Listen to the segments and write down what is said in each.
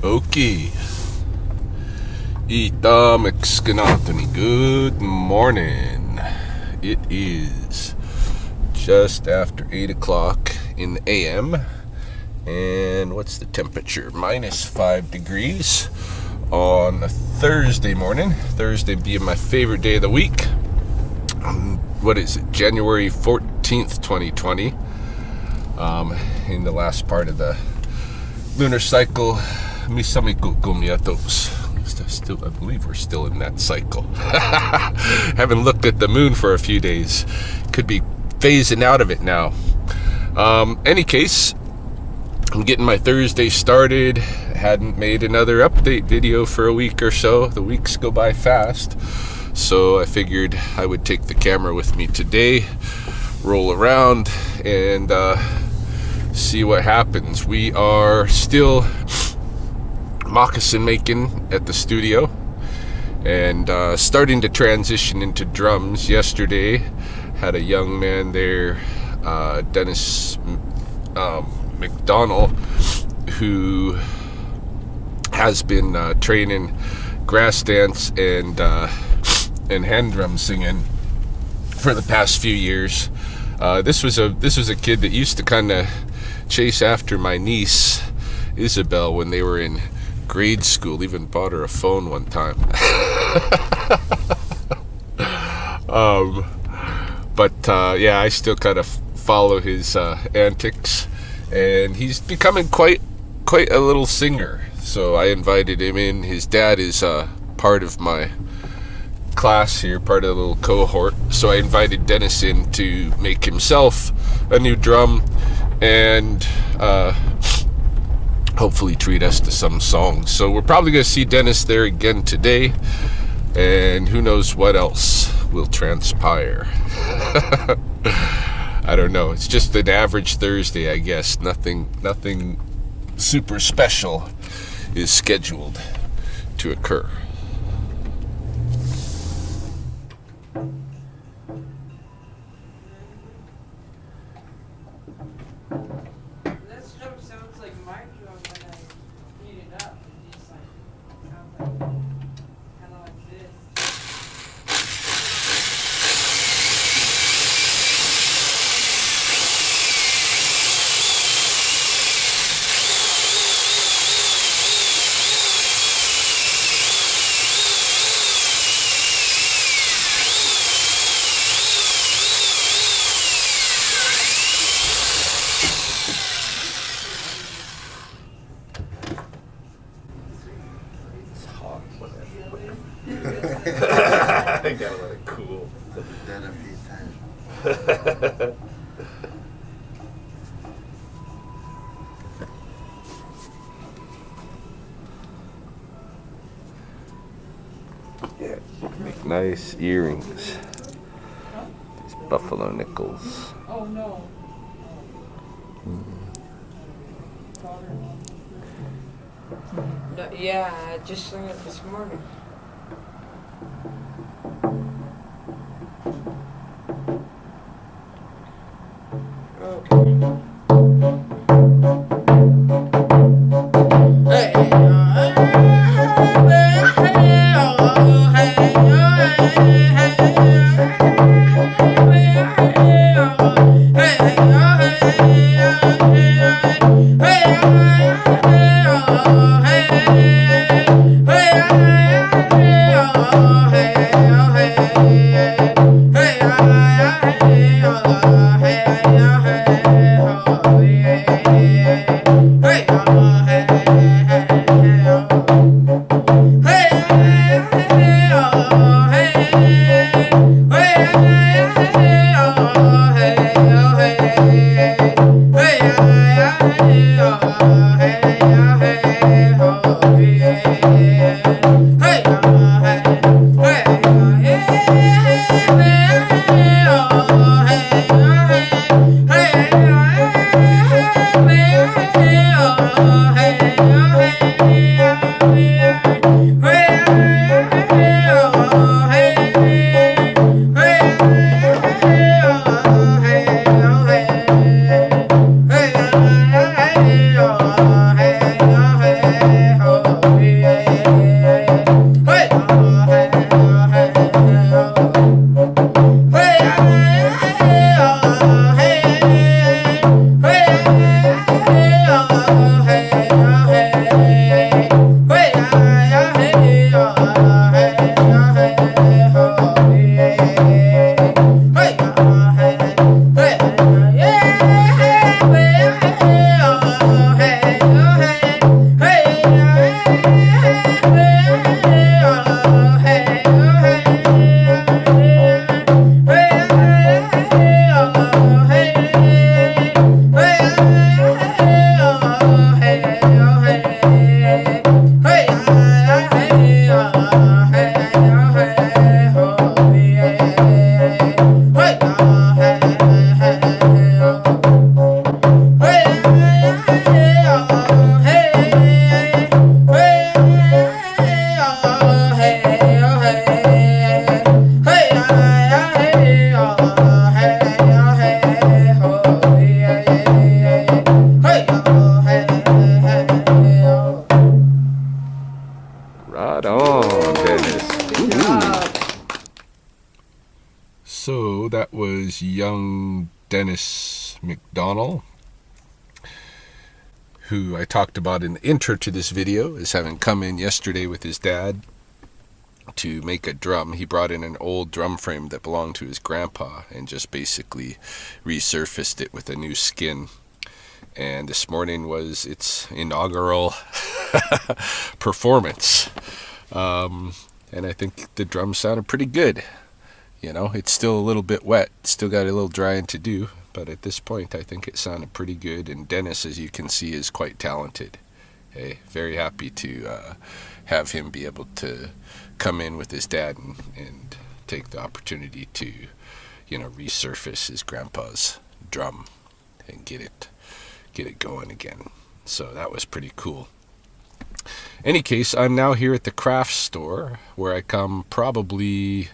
Okay. Ita Mexcanatoni. Good morning. It is just after 8 o'clock in the AM. And what's the temperature? -5 degrees on a Thursday morning. Thursday being my favorite day of the week. What is it? January 14th, 2020. In the last part of the lunar cycle. Still, I believe we're still in that cycle. Haven't looked at the moon for a few days. Could be phasing out of it now. Any case, I'm getting my Thursday started. Hadn't made another update video for a week or so. The weeks go by fast. So I figured I would take the camera with me today, roll around, and see what happens. We are still moccasin making at the studio and starting to transition into drums. Yesterday had a young man there, Dennis McDonald, who has been training grass dance and hand drum singing for the past few years. This was a kid that used to kind of chase after my niece Isabel when they were in grade school. Even bought her a phone one time. Yeah, I still kind of follow his antics, and he's becoming quite a little singer. So I invited him in. His dad is part of my class here, part of the little cohort. So I invited Dennis in to make himself a new drum and hopefully treat us to some songs. So we're probably going to see Dennis there again today, and who knows what else will transpire. I don't know. It's just an average Thursday, I guess. Nothing super special is scheduled to occur. I gotta let it cool. Done a few times. Yeah, you can make nice earrings. These buffalo nickels. Oh no. No, yeah, I just learned it this morning. Okay. is young Dennis McDonald, who I talked about in the intro to this video as having come in yesterday with his dad to make a drum. He brought in an old drum frame that belonged to his grandpa and just basically resurfaced it with a new skin. And this morning was its inaugural performance. And I think the drum sounded pretty good. You know, it's still a little bit wet. Still got a little drying to do. But at this point, I think it sounded pretty good. And Dennis, as you can see, is quite talented. Hey, very happy to have him be able to come in with his dad and take the opportunity to, resurface his grandpa's drum and get it going again. So that was pretty cool. Any case, I'm now here at the craft store where I come probably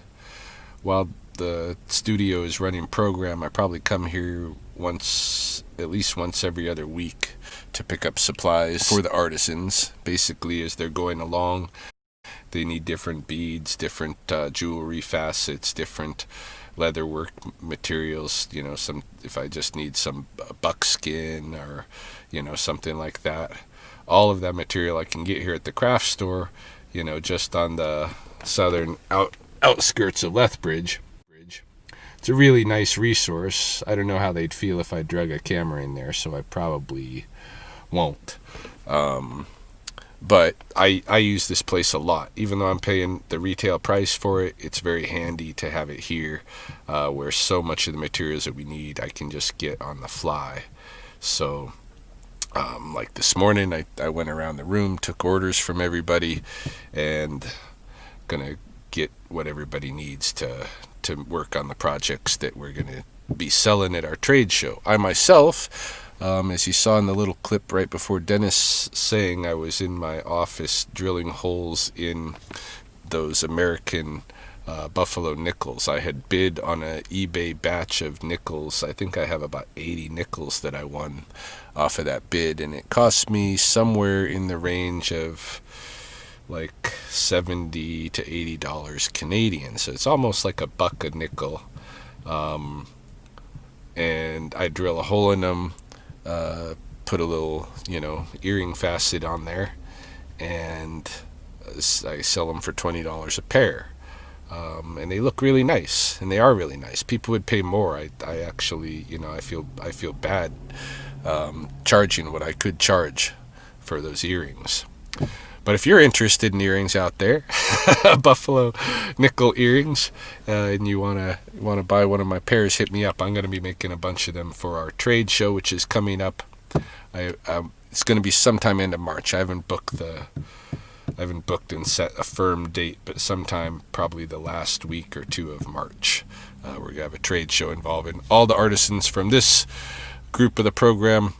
while the studio is running program. I probably come here at least once every other week to pick up supplies for the artisans. Basically, as they're going along, they need different beads, different jewelry facets, different leatherwork materials. If I just need some buckskin or something like that, all of that material I can get here at the craft store. Just on the southern outskirts of Lethbridge. It's a really nice resource. I don't know how they'd feel if I drug a camera in there, so I probably won't. But I use this place a lot. Even though I'm paying the retail price for it, it's very handy to have it here, where so much of the materials that we need I can just get on the fly. So like this morning, I went around the room, took orders from everybody, and gonna get what everybody needs to work on the projects that we're gonna be selling at our trade show. I myself, as you saw in the little clip right before Dennis saying, I was in my office drilling holes in those American buffalo nickels. I had bid on an eBay batch of nickels. I think I have about 80 nickels that I won off of that bid, and it cost me somewhere in the range of like $70 to $80 Canadian. So it's almost like $1 a nickel. And I drill a hole in them, put a little, earring facet on there, and I sell them for $20 a pair. And they look really nice, and they are really nice. People would pay more. I actually, I feel bad charging what I could charge for those earrings. But if you're interested in earrings out there, buffalo nickel earrings, and you wanna buy one of my pairs, hit me up. I'm gonna be making a bunch of them for our trade show, which is coming up. It's gonna be sometime into March. I haven't booked and set a firm date, but sometime probably the last week or two of March, we're gonna have a trade show involving all the artisans from this group of the program.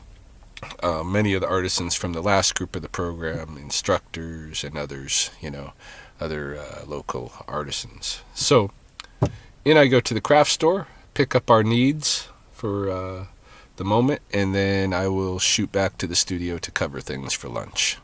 Many of the artisans from the last group of the program, instructors and others, other local artisans. So in I go to the craft store, pick up our needs for the moment, and then I will shoot back to the studio to cover things for lunch.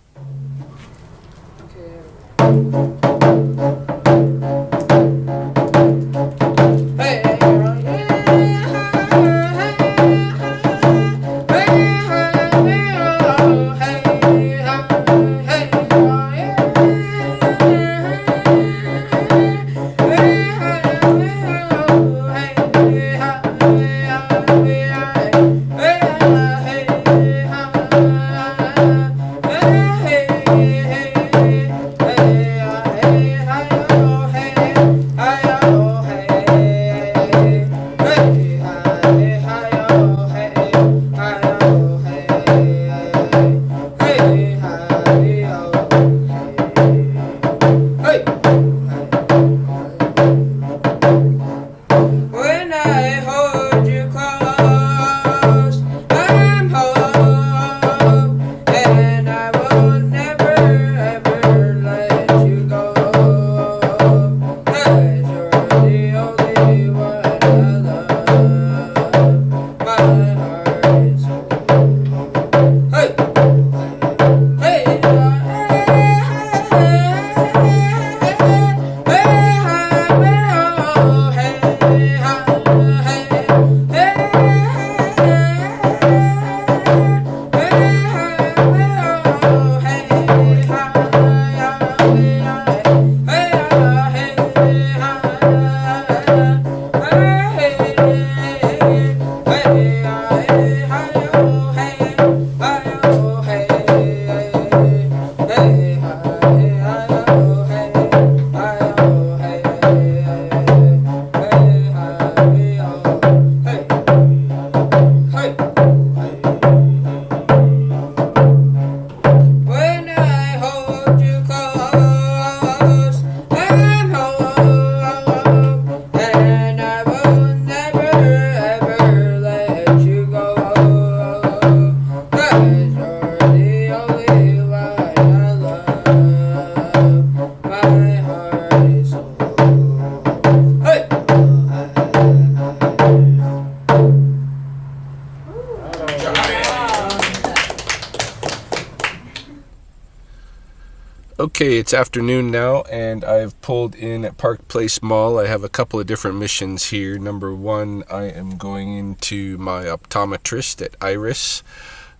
Okay, it's afternoon now, and I've pulled in at Park Place Mall. I have a couple of different missions here. Number one, I am going into my optometrist at Iris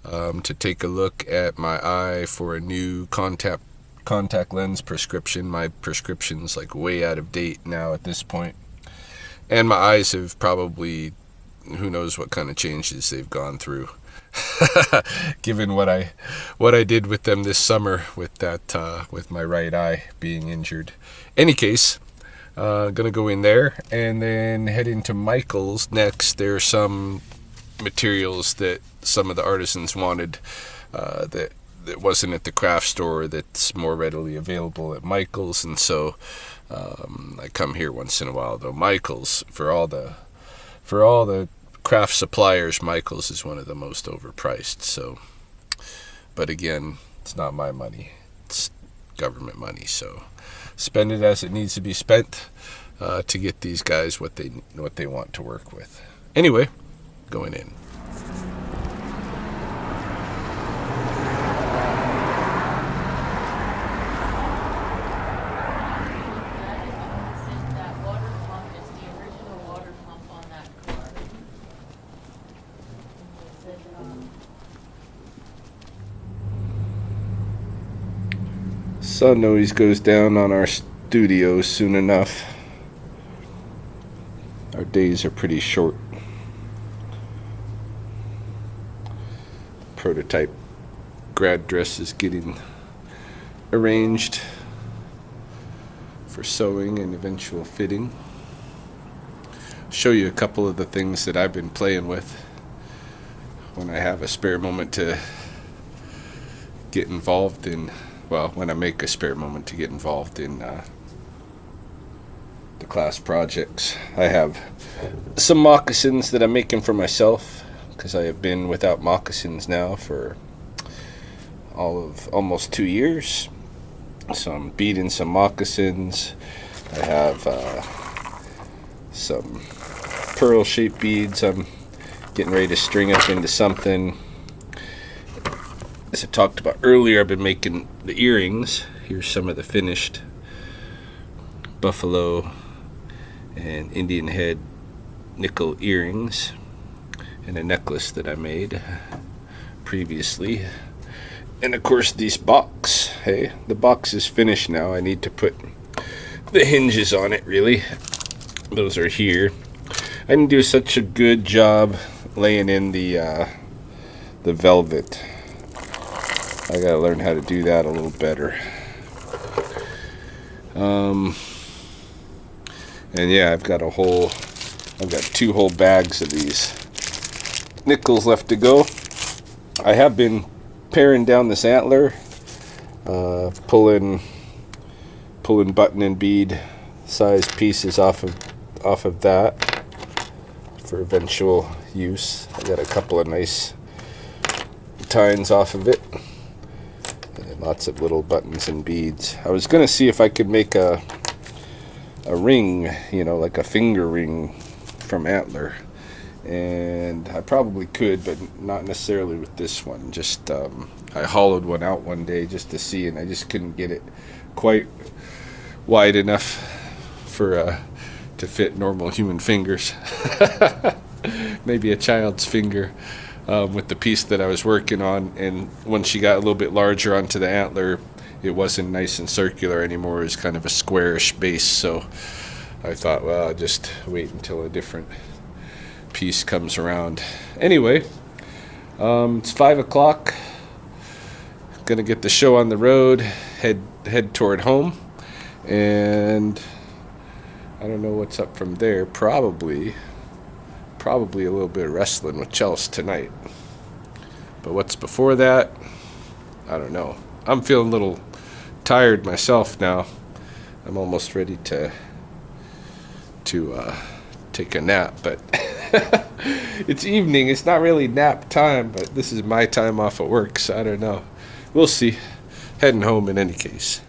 to take a look at my eye for a new contact lens prescription. My prescription's like way out of date now at this point. And my eyes have probably, who knows what kind of changes they've gone through. Given what I did with them this summer with that with my right eye being injured. Any case, gonna go in there and then head into Michael's next. There's some materials that some of the artisans wanted that wasn't at the craft store that's more readily available at Michael's, and so I come here once in a while. Though Michael's, for all the craft suppliers, Michael's is one of the most overpriced. So, but again, it's not my money, it's government money, so spend it as it needs to be spent to get these guys what they want to work with. Anyway, going in. Sun always goes down on our studio soon enough. Our days are pretty short. Prototype grad dress is getting arranged for sewing and eventual fitting. Show you a couple of the things that I've been playing with when I have a spare moment to get involved in. Well, when I make a spare moment to get involved in the class projects. I have some moccasins that I'm making for myself, because I have been without moccasins now for all of almost 2 years. So I'm beading some moccasins. I have some pearl-shaped beads I'm getting ready to string up into something. As I talked about earlier, I've been making the earrings. Here's some of the finished buffalo and Indian head nickel earrings, and a necklace that I made previously. And of course, this box. Hey, the box is finished now. I need to put the hinges on it, really. Those are here. I didn't do such a good job laying in the velvet. I gotta learn how to do that a little better. And yeah, I've got 2 whole bags of these nickels left to go. I have been paring down this antler, pulling button and bead size pieces off of that for eventual use. I got a couple of nice tines off of it. Lots of little buttons and beads. I was gonna see if I could make a ring, like a finger ring from antler, and I probably could, but not necessarily with this one. Just I hollowed one out one day just to see, and I just couldn't get it quite wide enough for to fit normal human fingers. Maybe a child's finger. With the piece that I was working on, and when she got a little bit larger onto the antler, it wasn't nice and circular anymore. It was kind of a squarish base, so I thought, well, I'll just wait until a different piece comes around. Anyway, it's 5 o'clock. Gonna get the show on the road, head toward home, and I don't know what's up from there. Probably a little bit of wrestling with Chels tonight. But what's before that, I don't know. I'm feeling a little tired myself now. I'm almost ready to take a nap, but it's evening. It's not really nap time, but this is my time off at work, so I don't know. We'll see. Heading home in any case.